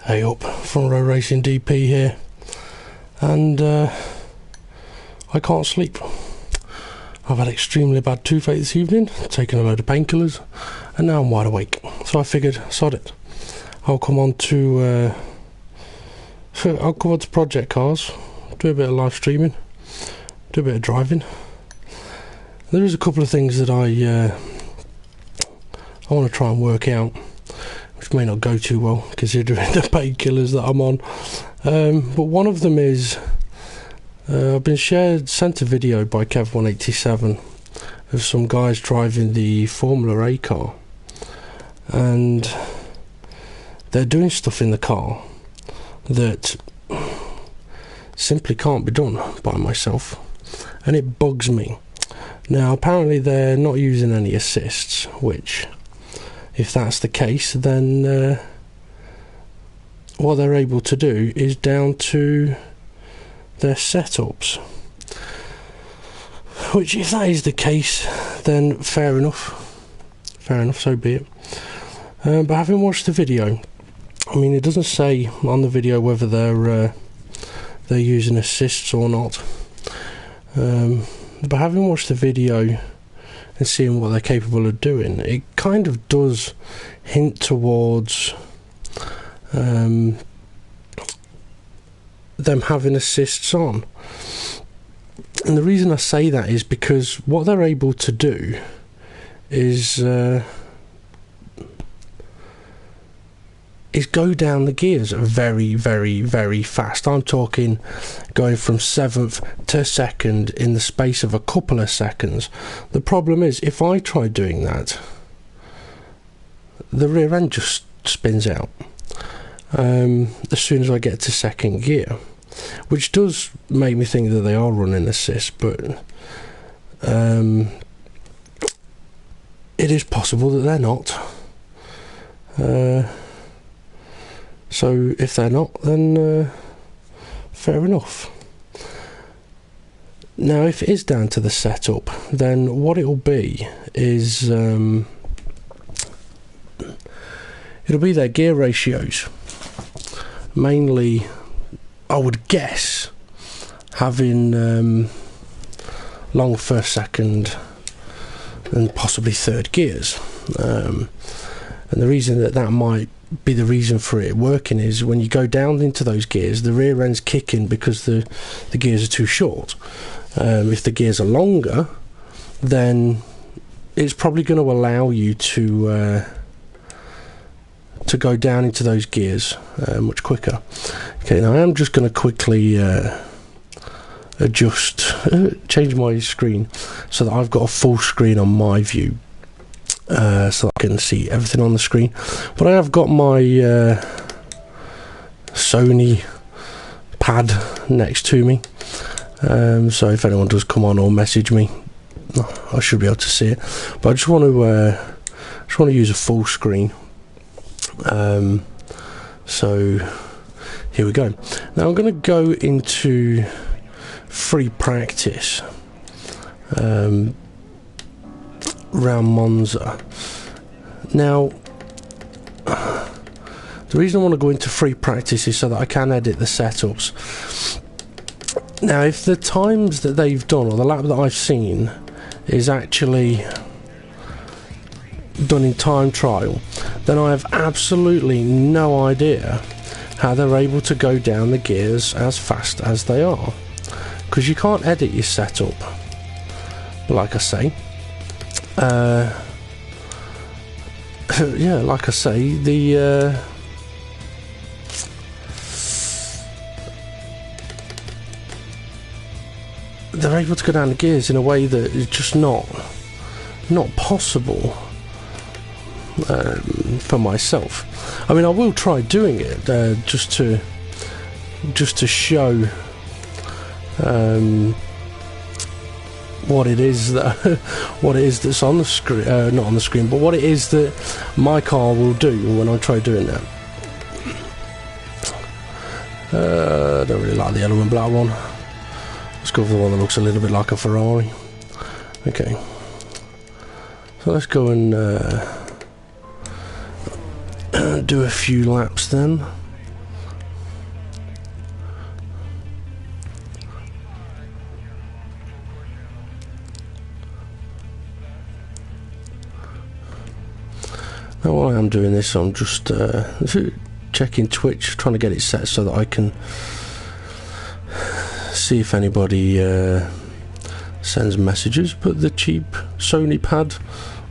Hey up, Front Row Racing DP here, and I can't sleep. I've had extremely bad toothache this evening, taken a load of painkillers, and now I'm wide awake. So I figured, sod it, I'll come on to Project Cars, do a bit of live streaming, do a bit of driving. There is a couple of things that I want to try and work out, which may not go too well considering the painkillers that I'm on. But one of them is I've been sent a video by Kev187 of some guys driving the Formula A car, and they're doing stuff in the car that simply can't be done by myself, and it bugs me. Now apparently they're not using any assists, which, if that's the case, then what they're able to do is down to their setups, which, if that is the case, then fair enough, so be it. But having watched the video, I mean, it doesn't say on the video whether they're using assists or not, but having watched the video and seeing what they're capable of doing, it kind of does hint towards them having assists on. And the reason I say that is because what they're able to do is go down the gears very, very, very fast. I'm talking going from 7th to 2nd in the space of a couple of seconds. The problem is, if I try doing that, the rear end just spins out as soon as I get to 2nd gear, which does make me think that they are running assist, but it is possible that they're not. So if they're not, then fair enough. Now, if it is down to the setup, then what it'll be is it'll be their gear ratios. Mainly, I would guess, having long first, second, and possibly third gears. And the reason that might be the reason for it working is when you go down into those gears, the rear end's kicking because the gears are too short. If the gears are longer, then it's probably going to allow you to go down into those gears much quicker. Okay, now I am just going to quickly change my screen so that I've got a full screen on my view, so I can see everything on the screen. But I have got my Sony pad next to me, so if anyone does come on or message me, I should be able to see it. But I just want to use a full screen. So here we go. Now I'm going to go into free practice round Monza. Now the reason I want to go into free practice is so that I can edit the setups. Now, if the times that they've done, or the lap that I've seen, is actually done in time trial, then I have absolutely no idea how they're able to go down the gears as fast as they are, because you can't edit your setup. Like I say, yeah, like I say, they're able to go down the gears in a way that is just not possible for myself. I mean, I will try doing it just to show what it is that's on the screen, not on the screen, but what it is that my car will do when I try doing that. I don't really like the yellow and black one. Let's go for the one that looks a little bit like a Ferrari. Okay, so let's go and do a few laps then. Now while I am doing this, I'm just checking Twitch, trying to get it set so that I can see if anybody sends messages. But the cheap Sony pad,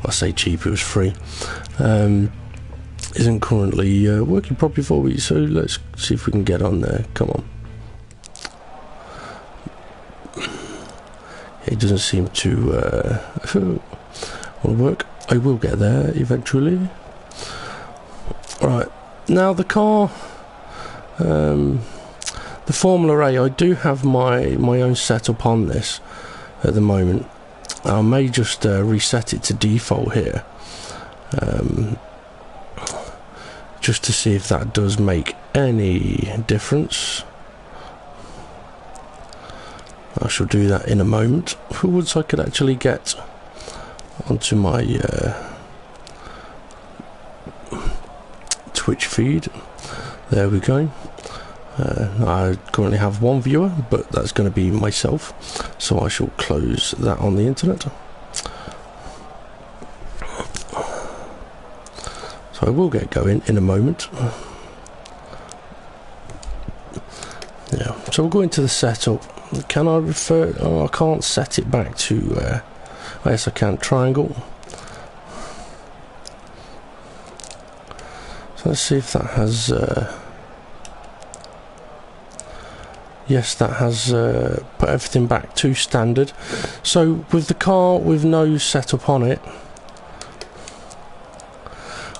I say cheap, it was free, isn't currently working properly for me, so let's see if we can get on there. Come on. It doesn't seem to want to work. I will get there eventually. Right, now the car, the Formula A, I do have my own setup on this at the moment. I may just reset it to default here, just to see if that does make any difference. I shall do that in a moment. Once I could actually get onto my Twitch feed. There we go. I currently have one viewer, but that's going to be myself, so I shall close that on the internet. So I will get going in a moment. Yeah, so we'll go into the setup. Can I refer? Oh, I can't set it back to. Yes, I can. Triangle. So let's see if that has. Yes, that has put everything back to standard. So with the car with no setup on it,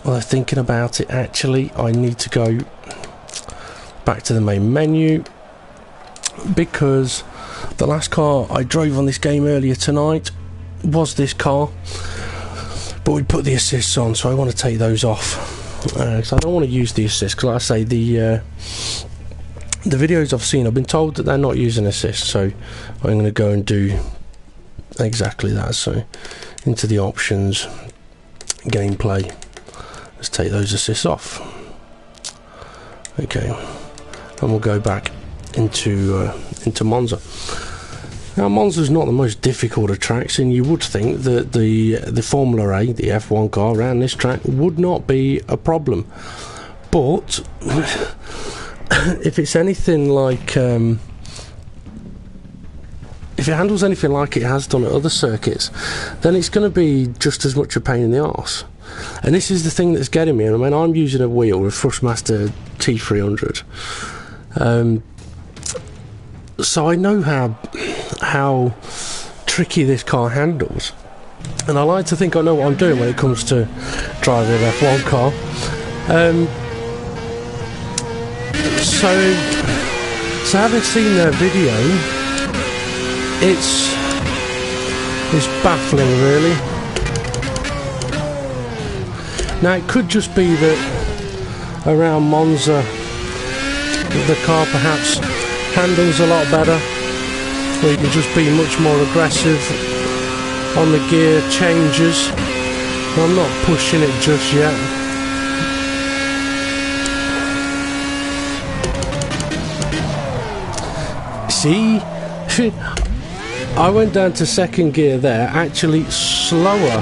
well, thinking about it, actually, I need to go back to the main menu, because the last car I drove on this game earlier tonight was this car, but we put the assists on, so I want to take those off, because I don't want to use the assists, because like I say, the videos I've seen, I've been told that they're not using assists, so I'm going to go and do exactly that. So into the options, gameplay, let's take those assists off. Okay, and we'll go back into Monza. Now Monza's not the most difficult of tracks, and you would think that the Formula A, the F1 car around this track would not be a problem, but if it's anything like if it handles anything like it has done at other circuits, then it's going to be just as much a pain in the arse. And this is the thing that's getting me. I mean, I'm using a wheel, a Thrustmaster T300, so I know how tricky this car handles, and I like to think I know what I'm doing when it comes to driving an F1 car. So having seen their video, it's baffling, really. Now it could just be that around Monza the car perhaps handles a lot better, or you can just be much more aggressive on the gear changes. I'm not pushing it just yet. See, I went down to second gear there, actually slower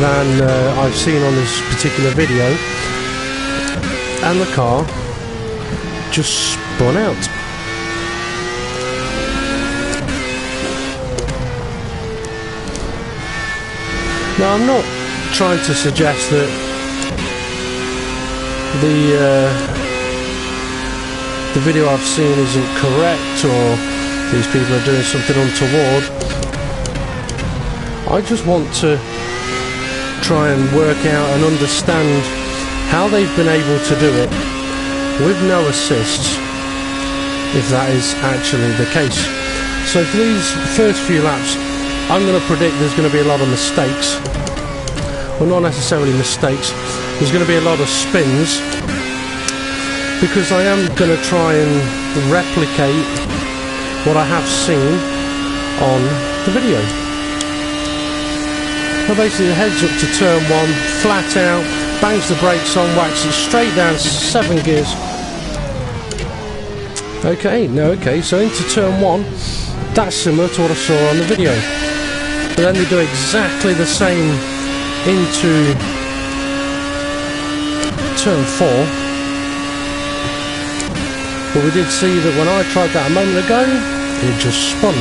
than I've seen on this particular video, and the car just spun out. Now I'm not trying to suggest that the video I've seen isn't correct, or these people are doing something untoward. I just want to try and work out and understand how they've been able to do it with no assists, if that is actually the case. So for these first few laps, I'm going to predict there's going to be a lot of mistakes. Well, not necessarily mistakes, there's going to be a lot of spins, because I am going to try and replicate what I have seen on the video. Well, basically, heads up to turn one, flat out, bangs the brakes on, whacks it straight down 7 gears. Okay, so into turn one, that's similar to what I saw on the video. But then they do exactly the same into turn 4. But we did see that when I tried that a moment ago, it just spun.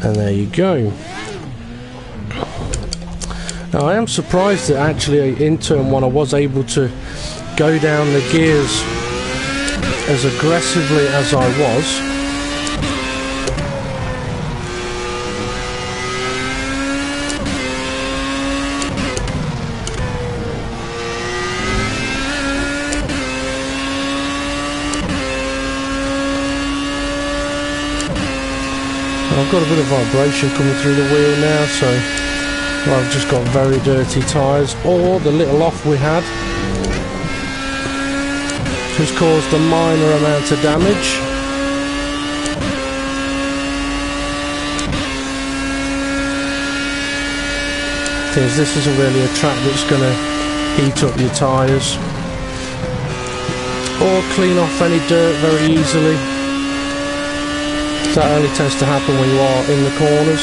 And there you go. Now I am surprised that actually in turn 1 I was able to go down the gears as aggressively as I was. I've got a bit of vibration coming through the wheel now, so I've just got very dirty tyres, or the little off we had has caused a minor amount of damage. This isn't really a track that's going to heat up your tyres or clean off any dirt very easily. That only tends to happen when you are in the corners.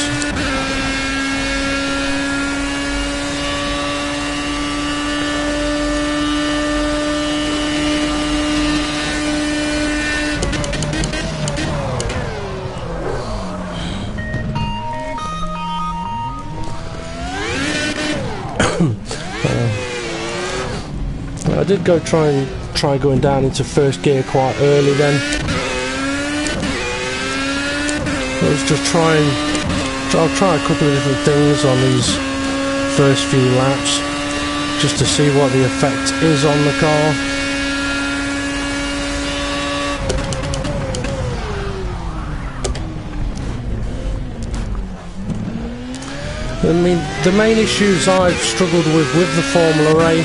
I did go try going down into first gear quite early then. I was just I'll try a couple of different things on these first few laps just to see what the effect is on the car. I mean, the main issues I've struggled with the Formula A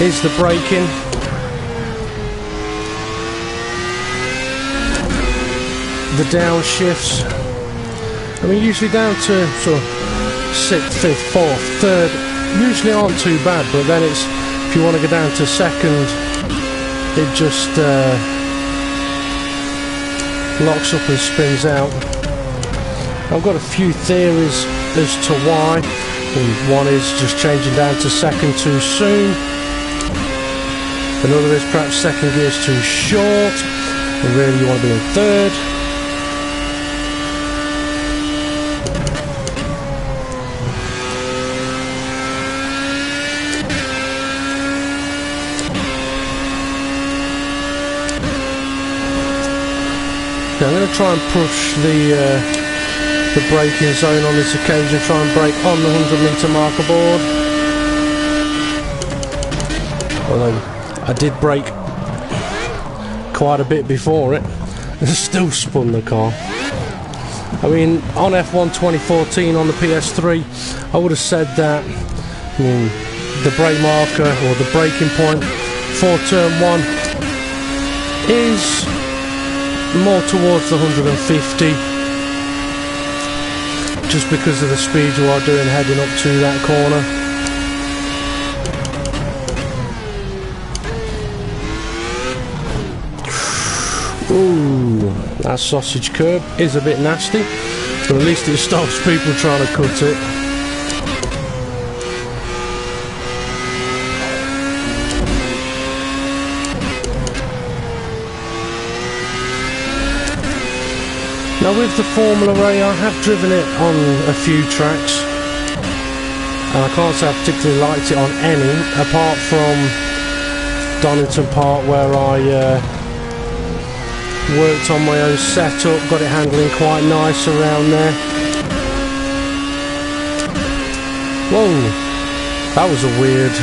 is the braking. The downshifts. I mean, usually down to sort of 6th, 5th, 4th, 3rd, usually aren't too bad, but then it's, if you want to go down to 2nd, it just locks up and spins out. I've got a few theories as to why. One is just changing down to 2nd too soon. Another is perhaps 2nd gear's too short, and really you want to be in 3rd. I'm going to try and push the braking zone on this occasion, try and brake on the 100-metre marker board. Although I did brake quite a bit before it, and still spun the car. I mean, on F1 2014 on the PS3, I would have said that the brake marker or the braking point for turn 1 is more towards the 150, just because of the speed you are doing heading up to that corner. Ooh, that sausage curb is a bit nasty, but at least it stops people trying to cut it. Now with the Formula A, I have driven it on a few tracks, and I can't say I particularly liked it on any, apart from Donington Park, where I worked on my own setup, got it handling quite nice around there. Whoa, that was a weird